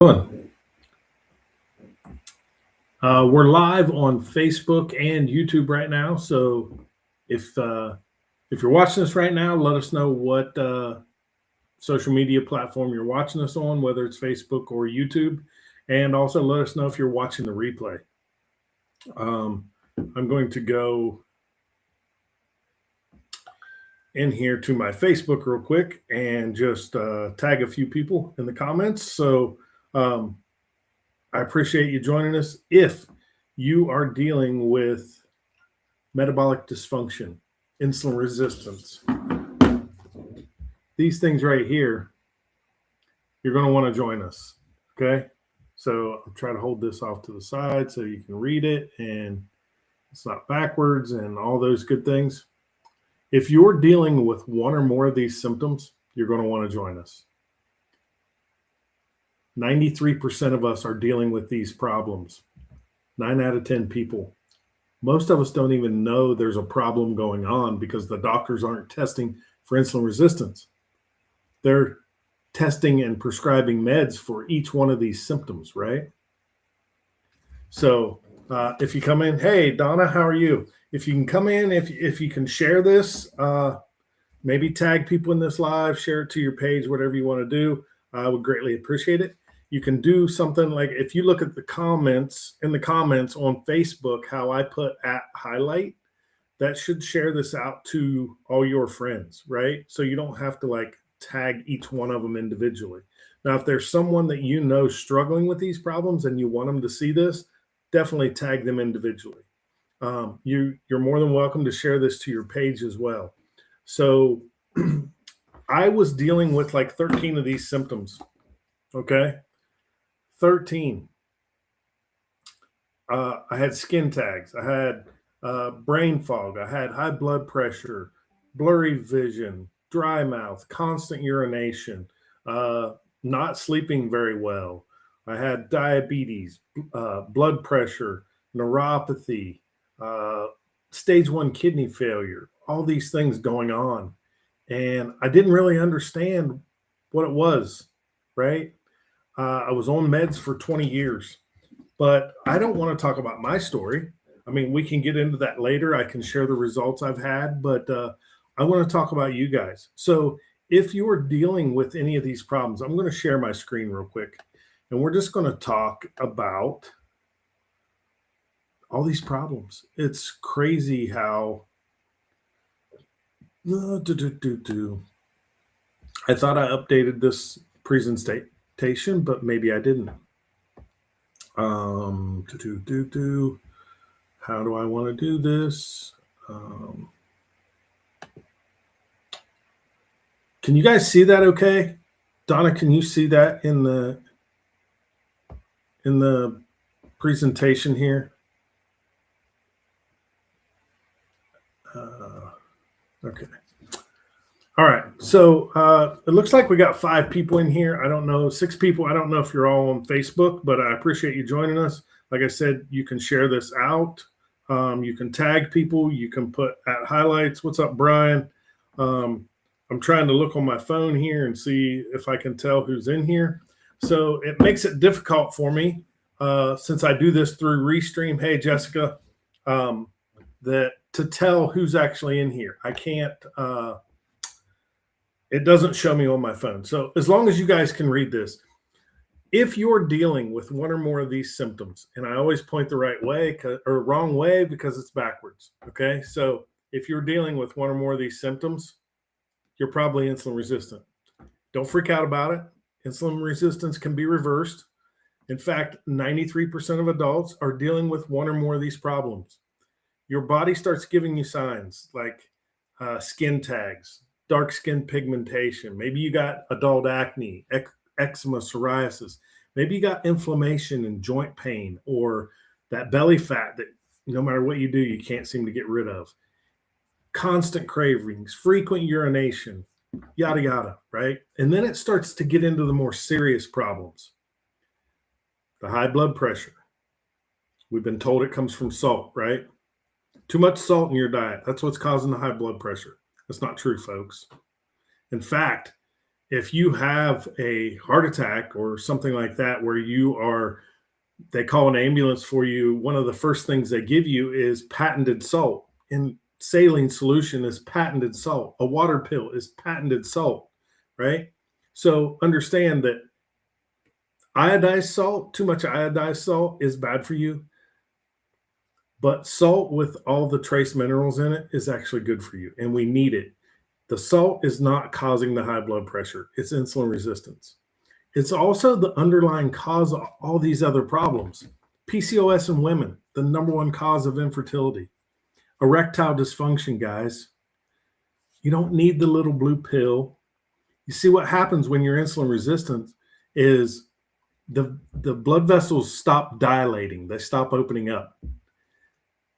We're live on Facebook and YouTube right now. So if you're watching us right now, let us know what social media platform you're watching us on, whether it's Facebook or YouTube, and also let us know if you're watching the replay. I'm going to go in here to my Facebook real quick and just tag a few people in the comments. So I appreciate you joining us. If you are dealing with metabolic dysfunction, insulin resistance, these things right here, you're going to want to join us. Okay. So I'll try to hold this off to the side so you can read it and it's not backwards and all those good things. If you're dealing with one or more of these symptoms, you're going to want to join us. 93% of us are dealing with these problems. 9 out of 10 people. Most of us don't even know there's a problem going on because the doctors aren't testing for insulin resistance. They're testing and prescribing meds for each one of these symptoms, right? So if you come in, hey, Donna, how are you? If you can come in, if you can share this, maybe tag people in this live, share it to your page, whatever you want to do. I would greatly appreciate it. You can do something like if you look at the comments on Facebook, how I put at highlight, that should share this out to all your friends, right? So you don't have to like tag each one of them individually. Now, if there's someone that you know struggling with these problems and you want them to see this, definitely tag them individually. You're more than welcome to share this to your page as well. So I was dealing with like 13 of these symptoms, okay? 13. I had skin tags. I had brain fog. I had high blood pressure, blurry vision, dry mouth, constant urination, not sleeping very well. I had diabetes, blood pressure, neuropathy, stage 1 kidney failure, all these things going on. And I didn't really understand what it was, right? I was on meds for 20 years, but I don't want to talk about my story. I mean, we can get into that later. I can share the results I've had, but I want to talk about you guys. So if you're dealing with any of these problems, I'm going to share my screen real quick, and we're just going to talk about all these problems. It's crazy how I thought I updated this presentation, but maybe I didn't. How do I want to do this? Can you guys see that okay? Donna, can you see that in the presentation here? Okay. All right. So it looks like we got 5 people in here. I don't know, 6 people. I don't know if you're all on Facebook, but I appreciate you joining us. Like I said, you can share this out. You can tag people. You can put at highlights. What's up, Brian? I'm trying to look on my phone here and see if I can tell who's in here. So it makes it difficult for me since I do this through Restream. Hey, Jessica, that to tell who's actually in here. I can't. It doesn't show me on my phone. So as long as you guys can read this, if you're dealing with one or more of these symptoms, and I always point the right way or wrong way because it's backwards. Okay. So if you're dealing with one or more of these symptoms, you're probably insulin resistant. Don't freak out about it. Insulin resistance can be reversed. In fact, 93% of adults are dealing with one or more of these problems. Your body starts giving you signs like skin tags, dark skin pigmentation. Maybe you got adult acne, eczema, psoriasis. Maybe you got inflammation and joint pain, or that belly fat that no matter what you do, you can't seem to get rid of. Constant cravings, frequent urination, yada, yada, right? And then it starts to get into the more serious problems. The high blood pressure. We've been told it comes from salt, right? Too much salt in your diet. That's what's causing the high blood pressure. That's not true, folks. In fact, if you have a heart attack or something like that, where they call an ambulance for you, one of the first things they give you is patented salt. And saline solution is patented salt. A water pill is patented salt, right? So understand that iodized salt, too much iodized salt is bad for you. But salt with all the trace minerals in it is actually good for you, and we need it. The salt is not causing the high blood pressure. It's insulin resistance. It's also the underlying cause of all these other problems. PCOS in women, the number one cause of infertility. Erectile dysfunction, guys. You don't need the little blue pill. You see what happens when you're insulin resistant is the blood vessels stop dilating. They stop opening up.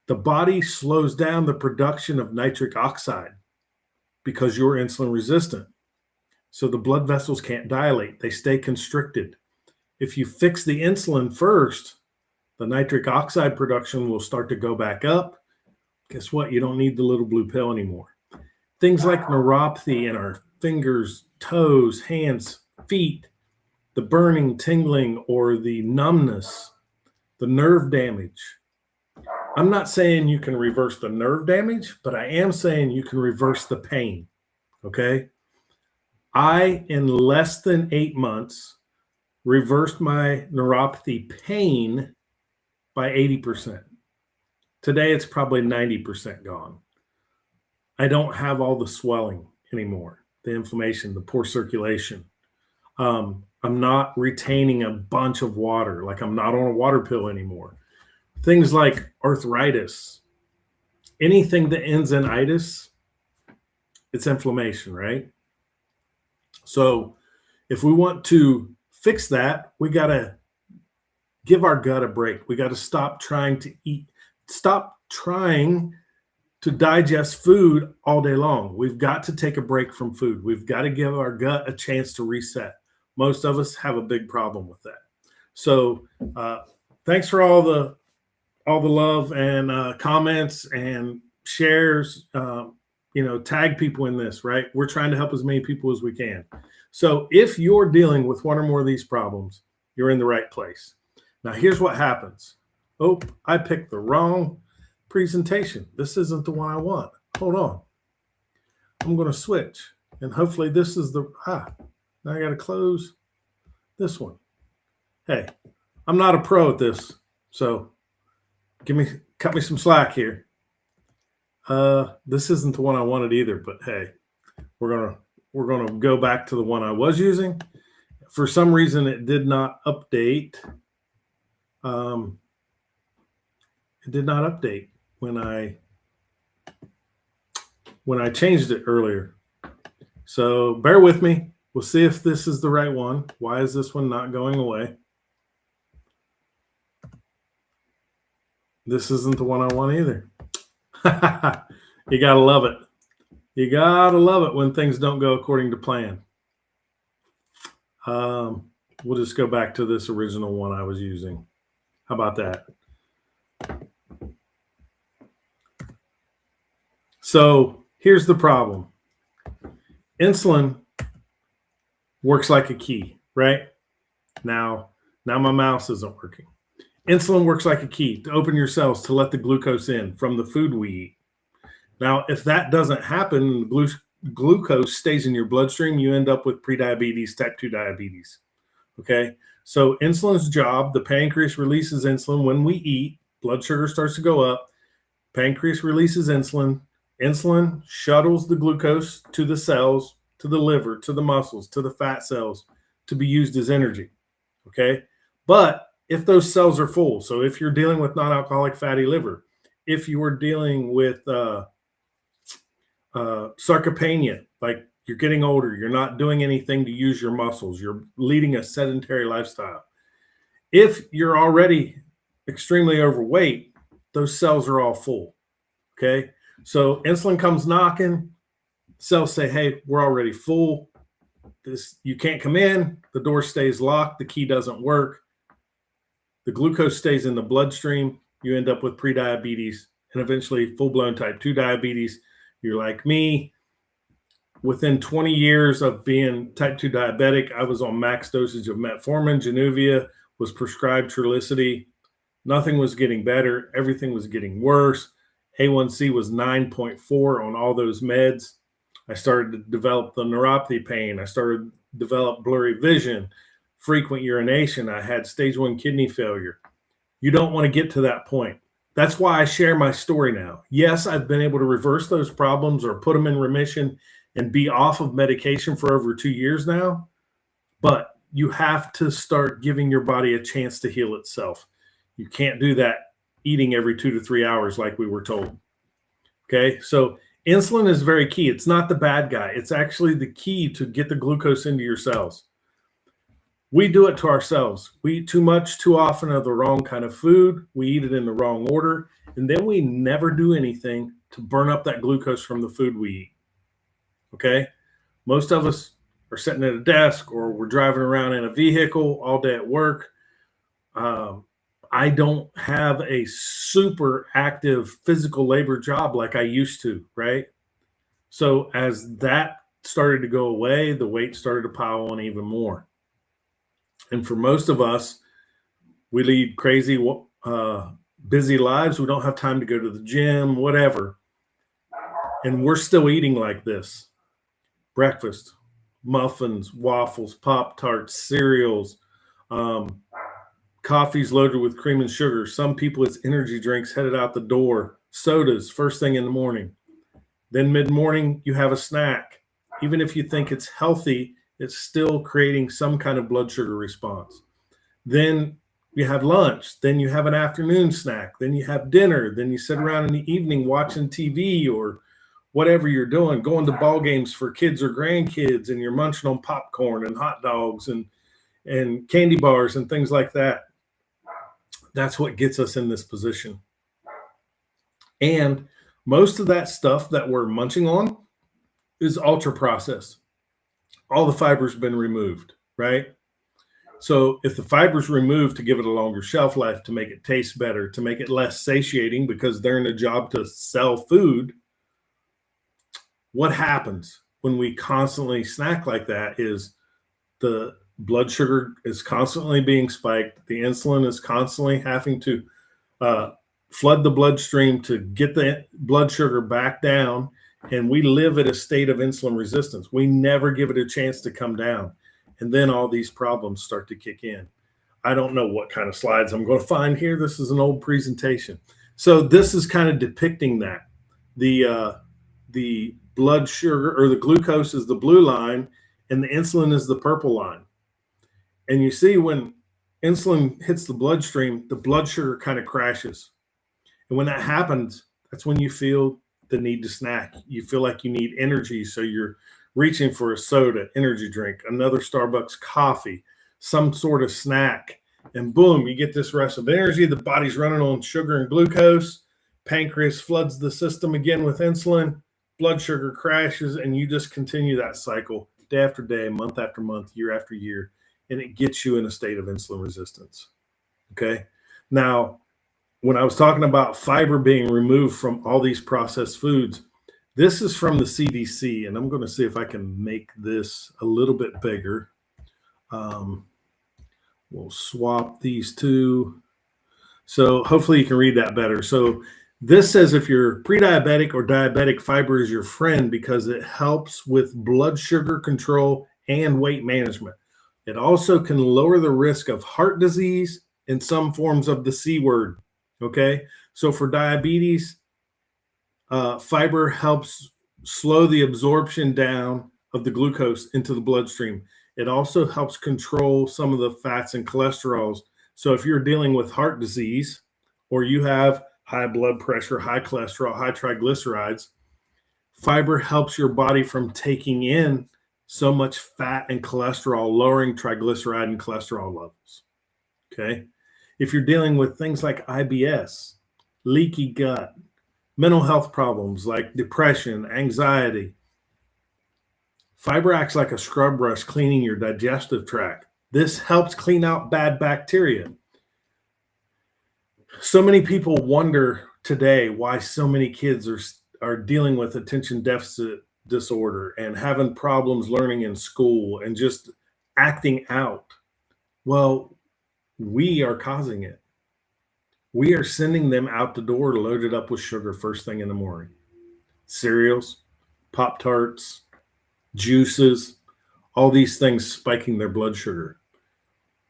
The body slows down the production of nitric oxide because you're insulin resistant. So the blood vessels can't dilate. They stay constricted. If you fix the insulin first, the nitric oxide production will start to go back up. Guess what? You don't need the little blue pill anymore. Things like neuropathy in our fingers, toes, hands, feet, the burning, tingling, or the numbness, the nerve damage. I'm not saying you can reverse the nerve damage, but I am saying you can reverse the pain, okay? I, in less than 8 months, reversed my neuropathy pain by 80%. Today, it's probably 90% gone. I don't have all the swelling anymore, the inflammation, the poor circulation. I'm not retaining a bunch of water, like I'm not on a water pill anymore. Things like arthritis, anything that ends in itis, it's inflammation, right? So if we want to fix that, we got to give our gut a break. We got to stop trying to digest food all day long. We've got to take a break from food. We've got to give our gut a chance to reset. Most of us have a big problem with that. So thanks for all the love and comments and shares. Tag people in this, right? We're trying to help as many people as we can. So if you're dealing with one or more of these problems, you're in the right place. Now, here's what happens. Oh, I picked the wrong presentation. This isn't the one I want. Hold on. I'm going to switch. And hopefully this is now I got to close this one. Hey, I'm not a pro at this. So cut me some slack here. This isn't the one I wanted either, but hey, we're gonna go back to the one I was using. For some reason, it did not update. It did not update when I changed it earlier. So bear with me. We'll see if this is the right one. Why is this one not going away? This isn't the one I want either. You got to love it. You got to love it when things don't go according to plan. We'll just go back to this original one I was using. How about that? So here's the problem. Insulin works like a key, right? Now my mouse isn't working. Insulin works like a key to open your cells to let the glucose in from the food we eat. Now, if that doesn't happen, glucose stays in your bloodstream, you end up with prediabetes, type 2 diabetes. Okay? So insulin's job, the pancreas releases insulin when we eat, blood sugar starts to go up, pancreas releases insulin, insulin shuttles the glucose to the cells, to the liver, to the muscles, to the fat cells to be used as energy. Okay? But if those cells are full, so if you're dealing with non-alcoholic fatty liver, if you are dealing with sarcopenia, like you're getting older, you're not doing anything to use your muscles, you're leading a sedentary lifestyle. If you're already extremely overweight, those cells are all full. Okay. So insulin comes knocking, cells say, hey, we're already full. You can't come in. The door stays locked. The key doesn't work. The glucose stays in the bloodstream. You end up with prediabetes and eventually full-blown type 2 diabetes. You're like me. Within 20 years of being type 2 diabetic, I was on max dosage of metformin, Januvia, was prescribed Trulicity. Nothing was getting better. Everything was getting worse. A1C was 9.4 on all those meds. I started to develop the neuropathy pain. I started to develop blurry vision, frequent urination. I had stage 1 kidney failure. You don't want to get to that point. That's why I share my story now. Yes, I've been able to reverse those problems or put them in remission and be off of medication for over 2 years now, but you have to start giving your body a chance to heal itself. You can't do that eating every 2 to 3 hours like we were told. Okay, so insulin is very key. It's not the bad guy. It's actually the key to get the glucose into your cells. We do it to ourselves. We eat too much, too often of the wrong kind of food. We eat it in the wrong order. And then we never do anything to burn up that glucose from the food we eat. Okay? Most of us are sitting at a desk or we're driving around in a vehicle all day at work. I don't have a super active physical labor job like I used to, right? So as that started to go away, the weight started to pile on even more. And for most of us, we lead crazy, busy lives. We don't have time to go to the gym, whatever. And we're still eating like this. Breakfast, muffins, waffles, Pop-Tarts, cereals, coffees loaded with cream and sugar. Some people, it's energy drinks headed out the door, sodas first thing in the morning. Then mid-morning, you have a snack. Even if you think it's healthy, it's still creating some kind of blood sugar response. Then you have lunch. Then you have an afternoon snack. Then you have dinner. Then you sit around in the evening watching TV or whatever you're doing, going to ball games for kids or grandkids, and you're munching on popcorn and hot dogs and candy bars and things like that. That's what gets us in this position. And most of that stuff that we're munching on is ultra processed. All the fiber's been removed, right? So if the fiber's removed to give it a longer shelf life, to make it taste better, to make it less satiating because they're in a job to sell food, what happens when we constantly snack like that is the blood sugar is constantly being spiked. The insulin is constantly having to flood the bloodstream to get the blood sugar back down. And we live at a state of insulin resistance. We never give it a chance to come down. And then all these problems start to kick in. I don't know what kind of slides I'm going to find here. This is an old presentation. So this is kind of depicting that. The blood sugar or the glucose is the blue line and the insulin is the purple line. And you see when insulin hits the bloodstream, the blood sugar kind of crashes. And when that happens, that's when you feel the need to snack. You feel like you need energy. So you're reaching for a soda, energy drink, another Starbucks coffee, some sort of snack. And boom, you get this rush of energy. The body's running on sugar and glucose. Pancreas floods the system again with insulin. Blood sugar crashes, and you just continue that cycle day after day, month after month, year after year, and it gets you in a state of insulin resistance. Okay. Now, when I was talking about fiber being removed from all these processed foods, this is from the CDC, and I'm going to see if I can make this a little bit bigger. We'll swap these two. So hopefully you can read that better. So this says if you're pre-diabetic or diabetic, fiber is your friend because it helps with blood sugar control and weight management. It also can lower the risk of heart disease and some forms of the C word. Okay, so for diabetes, fiber helps slow the absorption down of the glucose into the bloodstream. It also helps control some of the fats and cholesterols. So if you're dealing with heart disease or you have high blood pressure, high cholesterol, high triglycerides, fiber helps your body from taking in so much fat and cholesterol, lowering triglyceride and cholesterol levels. Okay. If you're dealing with things like IBS, leaky gut, mental health problems like depression, anxiety, fiber acts like a scrub brush cleaning your digestive tract. This helps clean out bad bacteria. So many people wonder today why so many kids are dealing with attention deficit disorder and having problems learning in school and just acting out. Well, we are causing it. We are sending them out the door loaded up with sugar first thing in the morning. Cereals, Pop Tarts, juices, all these things spiking their blood sugar.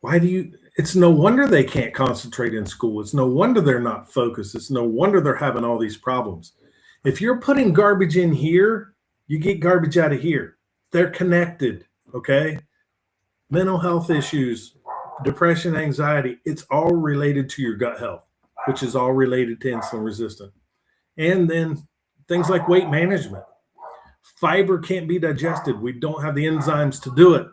It's no wonder they can't concentrate in school. It's no wonder they're not focused. It's no wonder they're having all these problems. If you're putting garbage in here, you get garbage out of here. They're connected, okay? Mental health issues, depression, anxiety, it's all related to your gut health, which is all related to insulin resistant. And then things like weight management. Fiber can't be digested. We don't have the enzymes to do it.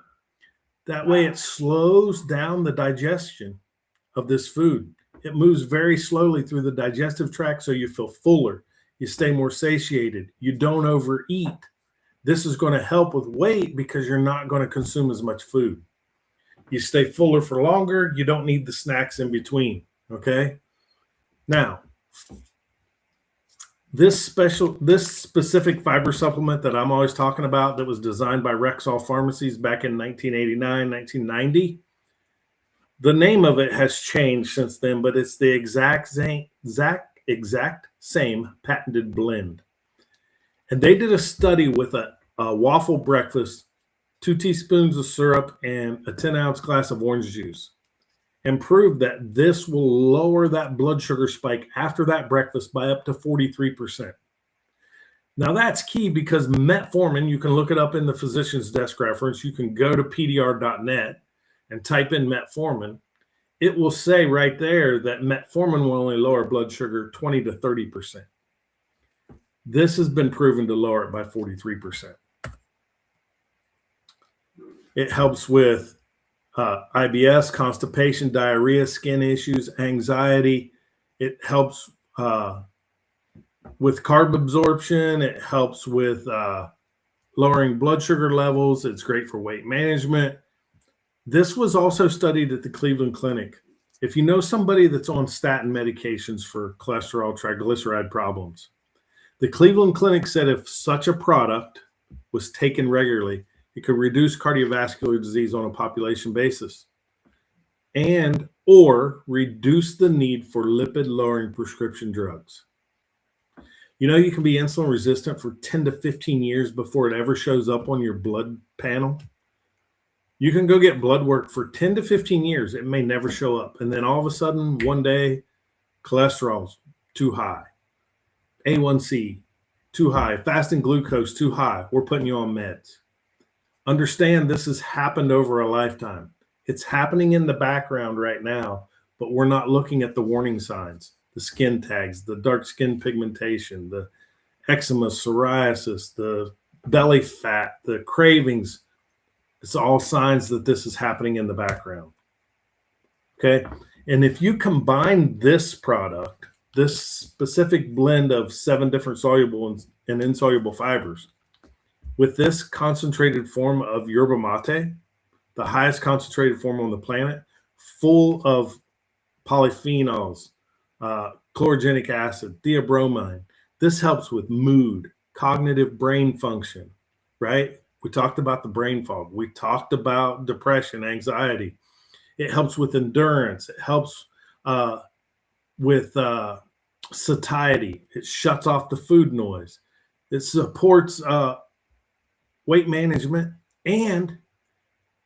That way it slows down the digestion of this food. It moves very slowly through the digestive tract so you feel fuller. You stay more satiated. You don't overeat. This is going to help with weight because you're not going to consume as much food. You stay fuller for longer. You don't need the snacks in between. Okay. Now, this specific fiber supplement that I'm always talking about that was designed by Rexall Pharmacies back in 1989, 1990, the name of it has changed since then, but it's the exact same patented blend. And they did a study with a waffle breakfast, 2 teaspoons of syrup, and a 10-ounce glass of orange juice, and proved that this will lower that blood sugar spike after that breakfast by up to 43%. Now that's key because metformin, you can look it up in the physician's desk reference. You can go to pdr.net and type in metformin. It will say right there that metformin will only lower blood sugar 20 to 30%. This has been proven to lower it by 43%. It helps with IBS, constipation, diarrhea, skin issues, anxiety. It helps with carb absorption. It helps with lowering blood sugar levels. It's great for weight management. This was also studied at the Cleveland Clinic. If you know somebody that's on statin medications for cholesterol, triglyceride problems, the Cleveland Clinic said if such a product was taken regularly, it could reduce cardiovascular disease on a population basis and or reduce the need for lipid-lowering prescription drugs. You know, you can be insulin resistant for 10 to 15 years before it ever shows up on your blood panel. You can go get blood work for 10 to 15 years. It may never show up. And then all of a sudden, one day, cholesterol's too high. A1C, too high. Fasting glucose, too high. We're putting you on meds. Understand this has happened over a lifetime. It's happening in the background right now, but we're not looking at the warning signs, the skin tags, the dark skin pigmentation, the eczema, psoriasis, the belly fat, the cravings. It's all signs that this is happening in the background. Okay. And if you combine this product, this specific blend of 7 different soluble and insoluble fibers, with this concentrated form of yerba mate, the highest concentrated form on the planet, full of polyphenols, chlorogenic acid, theobromine. This helps with mood, cognitive brain function, right? We talked about the brain fog. We talked about depression, anxiety. It helps with endurance. It helps with satiety. It shuts off the food noise. It supports weight management, and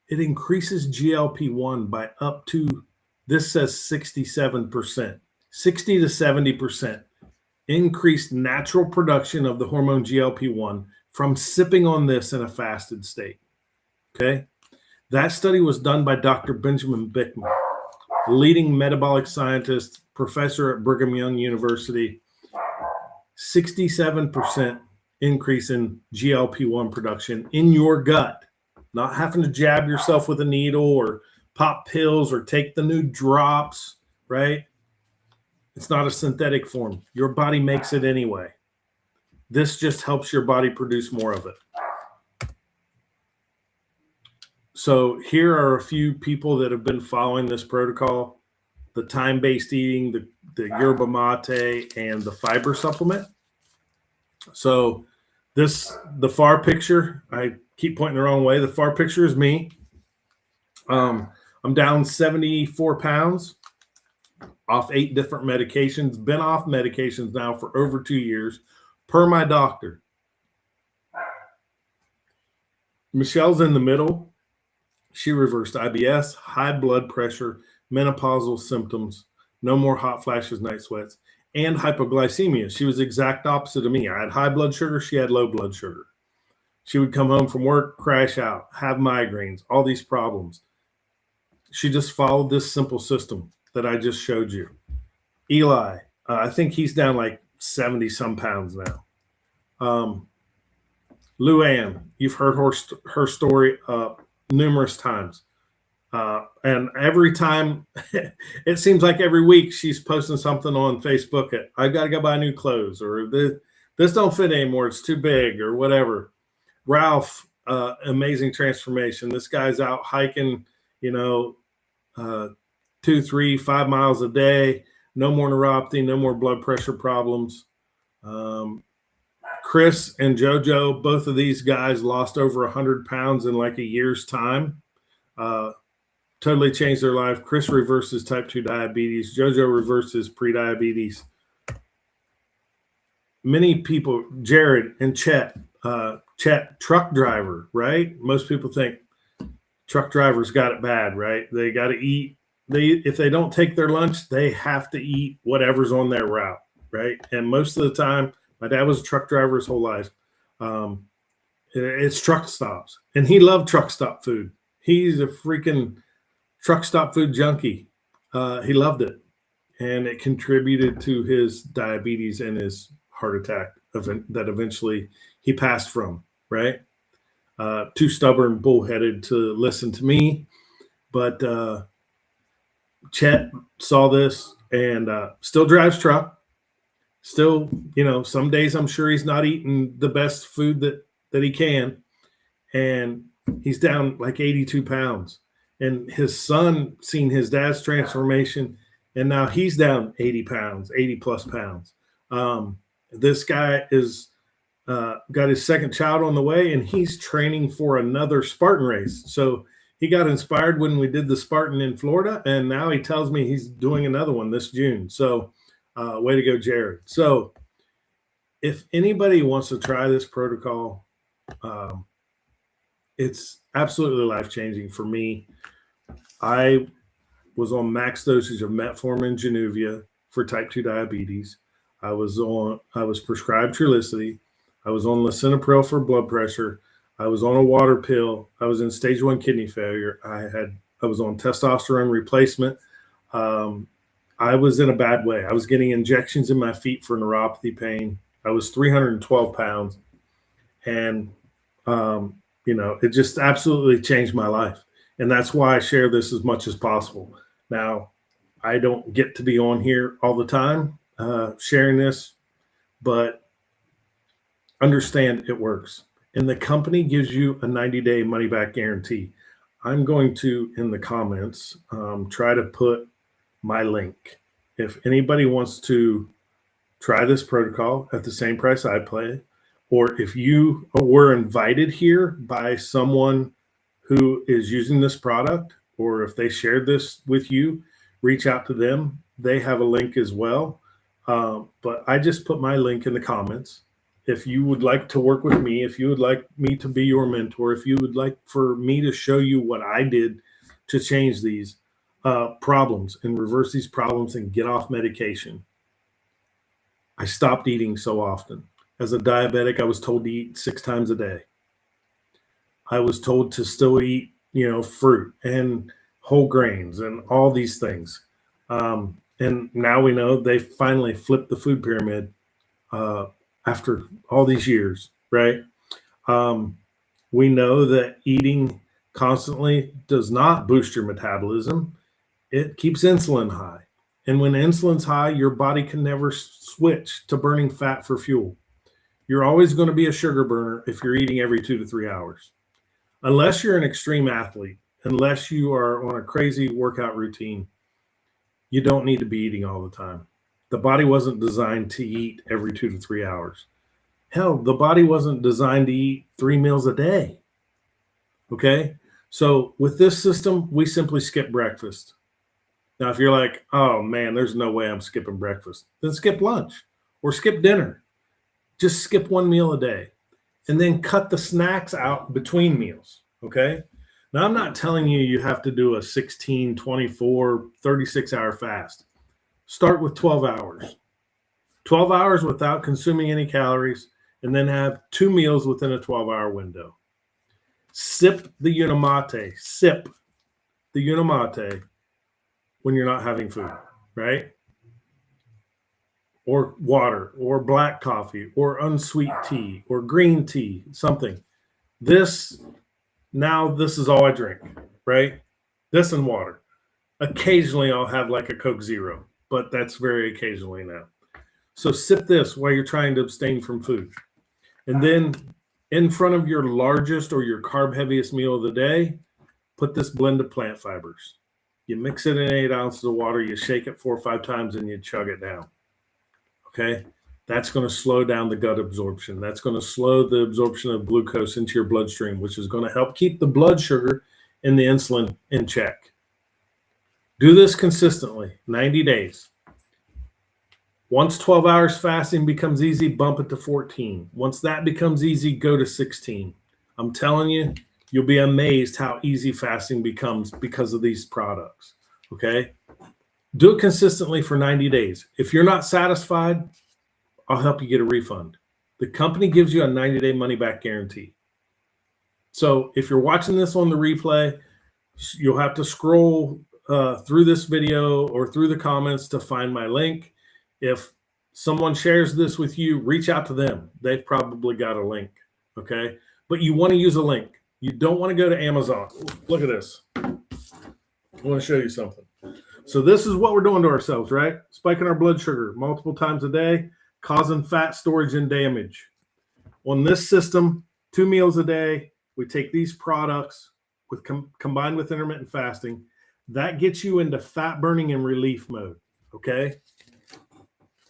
it increases GLP-1 by up to, this says 67%, 60 to 70% increased natural production of the hormone GLP-1 from sipping on this in a fasted state. Okay. That study was done by Dr. Benjamin Bickman, leading metabolic scientist, professor at Brigham Young University. 67% increase in GLP-1 production in your gut, not having to jab yourself with a needle or pop pills or take the new drops, right? It's not a synthetic form. Your body makes it anyway. This just helps your body produce more of it. So here are a few people that have been following this protocol: the time-based eating, the yerba mate, and the fiber supplement. So The far picture, I keep pointing the wrong way. The far picture is me. I'm down 74 pounds off 8 different medications, been off medications now for over 2 years per my doctor. Michelle's in the middle. She reversed IBS, high blood pressure, menopausal symptoms, no more hot flashes, night sweats, and hypoglycemia. She was the exact opposite of me. I had high blood sugar. She had low blood sugar. She would come home from work, crash out, have migraines, all these problems. She just followed this simple system that I just showed you. Eli, I think he's down like 70 some pounds now. Luann, you've heard her story numerous times. And every time, it seems like every week she's posting something on Facebook. I got to go buy new clothes, or this don't fit anymore. It's too big, or whatever. Ralph, amazing transformation. This guy's out hiking, 2, 3, 5 miles a day. No more neuropathy, no more blood pressure problems. Chris and JoJo, both of these guys lost over 100 pounds in like a year's time. Totally changed their life. Chris reverses type 2 diabetes. JoJo reverses prediabetes. Many people, Jared and Chet, truck driver, right? Most people think truck drivers got it bad, right? They got to eat. If they don't take their lunch, they have to eat whatever's on their route, right? And most of the time, my dad was a truck driver his whole life. It's truck stops, and he loved truck stop food. He's a freaking truck stop food junkie. He loved it, and it contributed to his diabetes and his heart attack that eventually he passed from, right? Too stubborn, bullheaded to listen to me, but Chet saw this and still drives truck. Still, some days I'm sure he's not eating the best food that he can, and he's down like 82 pounds. And his son seen his dad's transformation, and now he's down 80 pounds, 80 plus pounds. This guy is got his second child on the way, and he's training for another Spartan race. So he got inspired when we did the Spartan in Florida, and now he tells me he's doing another one this June. So way to go, Jared. So if anybody wants to try this protocol, it's absolutely life-changing for me. I was on max dosage of metformin and Januvia for type 2 diabetes. I was prescribed Trulicity. I was on lisinopril for blood pressure. I was on a water pill. I was in stage 1 kidney failure. I was on testosterone replacement. I was in a bad way. I was getting injections in my feet for neuropathy pain. I was 312 pounds, and it just absolutely changed my life. And that's why I share this as much as possible. Now, I don't get to be on here all the time sharing this, but understand it works. And the company gives you a 90-day money-back guarantee. I'm going to, in the comments, try to put my link. If anybody wants to try this protocol at the same price I pay, or if you were invited here by someone who is using this product, or if they shared this with you, reach out to them. They have a link as well. But I just put my link in the comments. If you would like to work with me, if you would like me to be your mentor, if you would like for me to show you what I did to change these problems and reverse these problems and get off medication. I stopped eating so often. As a diabetic, I was told to eat 6 times a day. I was told to still eat, fruit and whole grains and all these things. And now we know they finally flipped the food pyramid after all these years, right? We know that eating constantly does not boost your metabolism. It keeps insulin high. And when insulin's high, your body can never switch to burning fat for fuel. You're always going to be a sugar burner if you're eating every 2 to 3 hours. Unless you're an extreme athlete, unless you are on a crazy workout routine, you don't need to be eating all the time. The body wasn't designed to eat every 2 to 3 hours. Hell, the body wasn't designed to eat 3 meals a day. Okay. So with this system, we simply skip breakfast. Now, if you're like, oh man, there's no way I'm skipping breakfast, then skip lunch or skip dinner. Just skip 1 meal a day and then cut the snacks out between meals. Okay. Now, I'm not telling you you have to do a 16, 24, 36-hour fast. Start with 12 hours. 12 hours without consuming any calories, and then have 2 meals within a 12-hour window. Sip the Unimate. Sip the Unimate when you're not having food, right? Or water, or black coffee, or unsweet tea, or green tea, something. This is all I drink, right? This and water. Occasionally I'll have like a Coke Zero, but that's very occasionally now. So sip this while you're trying to abstain from food. And then in front of your largest or your carb heaviest meal of the day, put this blend of plant fibers. You mix it in 8 ounces of water, you shake it 4 or 5 times, and you chug it down. Okay? That's going to slow down the gut absorption. That's going to slow the absorption of glucose into your bloodstream, which is going to help keep the blood sugar and the insulin in check. Do this consistently, 90 days. Once 12 hours fasting becomes easy, bump it to 14. Once that becomes easy, go to 16. I'm telling you, you'll be amazed how easy fasting becomes because of these products, okay? Do it consistently for 90 days. If you're not satisfied, I'll help you get a refund. The company gives you a 90-day money-back guarantee. So if you're watching this on the replay, you'll have to scroll through this video or through the comments to find my link. If someone shares this with you, reach out to them. They've probably got a link, okay? But you want to use a link. You don't want to go to Amazon. Look at this. I want to show you something. So this is what we're doing to ourselves, right? Spiking our blood sugar multiple times a day, causing fat storage and damage. On this system, 2 meals a day, we take these products with combined with intermittent fasting. That gets you into fat burning and relief mode, okay?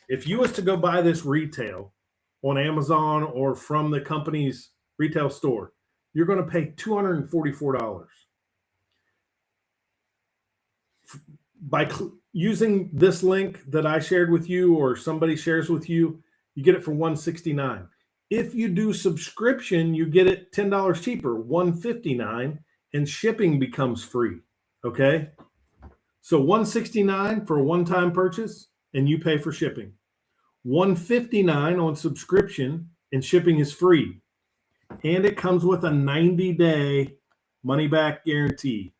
If you was to go buy this retail on Amazon or from the company's retail store, you're going to pay $244. By using this link that I shared with you or somebody shares with you, you get it for $169. If you do subscription, you get it $10 cheaper, $159, and shipping becomes free, okay? So $169 for a one-time purchase, and you pay for shipping. $159 on subscription, and shipping is free. And it comes with a 90-day money-back guarantee.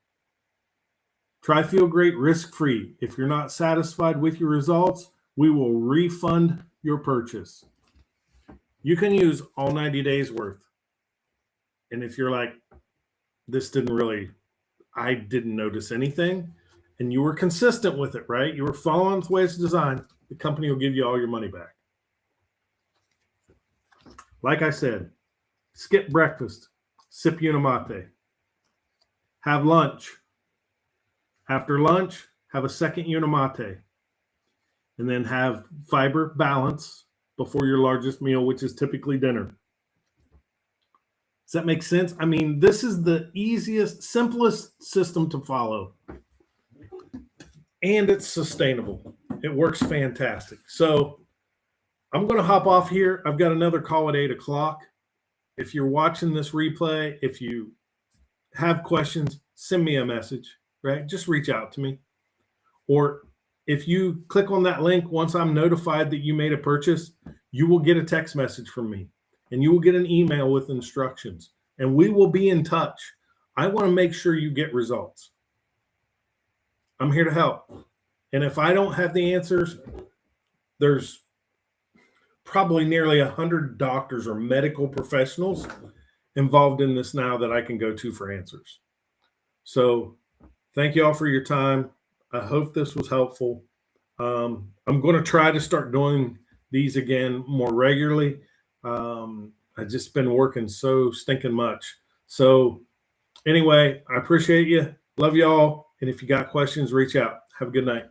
Try Feel Great risk-free. If you're not satisfied with your results, we will refund your purchase. You can use all 90 days worth. And if you're like, I didn't notice anything, and you were consistent with it, right? You were following the way it's designed, the company will give you all your money back. Like I said, skip breakfast, sip Unimate. Have lunch. After lunch, have a second Unimate. And then have fiber balance before your largest meal, which is typically dinner. Does that make sense? I mean, this is the easiest, simplest system to follow. And it's sustainable. It works fantastic. So I'm going to hop off here. I've got another call at 8 o'clock. If you're watching this replay, if you have questions, send me a message, right? Just reach out to me. Or if you click on that link, once I'm notified that you made a purchase, you will get a text message from me and you will get an email with instructions and we will be in touch. I want to make sure you get results. I'm here to help. And if I don't have the answers, there's probably nearly 100 doctors or medical professionals involved in this now that I can go to for answers. So thank you all for your time. I hope this was helpful. I'm going to try to start doing these again more regularly. I've just been working so stinking much. So anyway, I appreciate you. Love you all. And if you got questions, reach out. Have a good night.